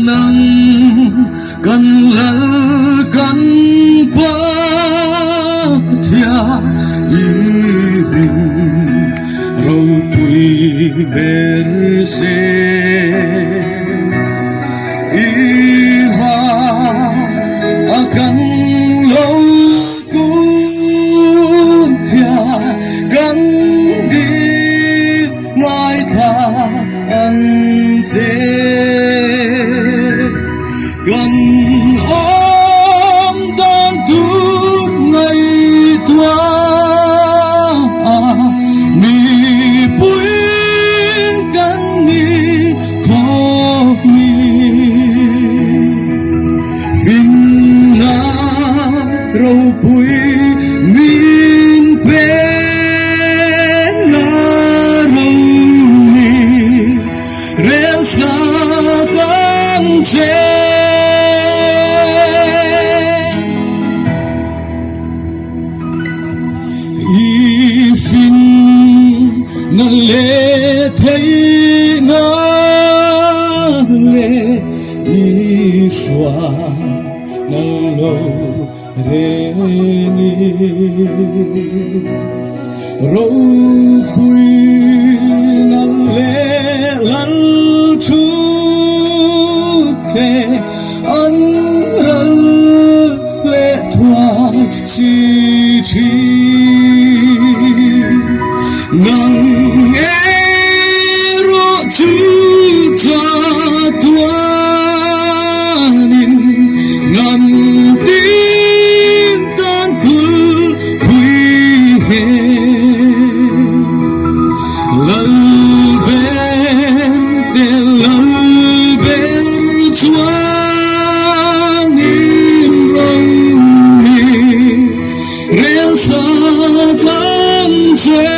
nắng cần lỡ cần ba thia y bình râu bụi bể xe y hoa akan lâu cũng ya gần đi mai tha anh chế gần ôm đón tuốt ngày tua ni bụi gần ni khó ni phim na râu bụi min pe na râu ni reo sa tan che y phim na lệ thấy na lệ y xoa na lâu re ni râu bụi na lệ lăn chu te an răn lệ thoa chi chi ngang ero chu cha tua nin ngam tin tan kul hui he lal ben te lal ben chuan in rong ni reo sa kan che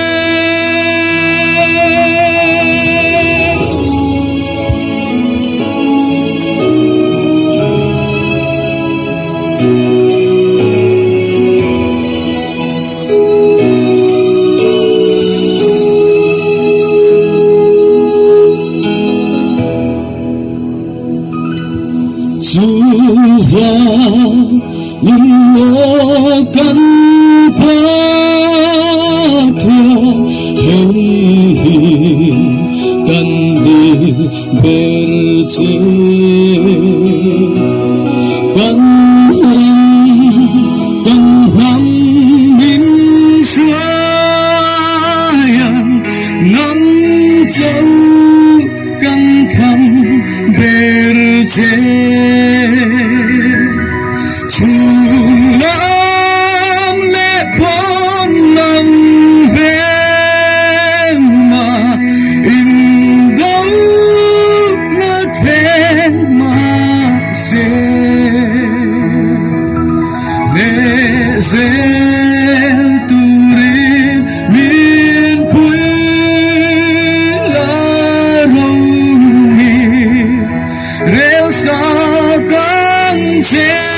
Chúa nhưng nó cần ba thua hay cần đi bể chế cần hăng min xoayan nắm châu cần thăm bể chế Chulam le pon nam ben ma in dau na te ma se ne zel turin min pui la rau mi reo sa kan che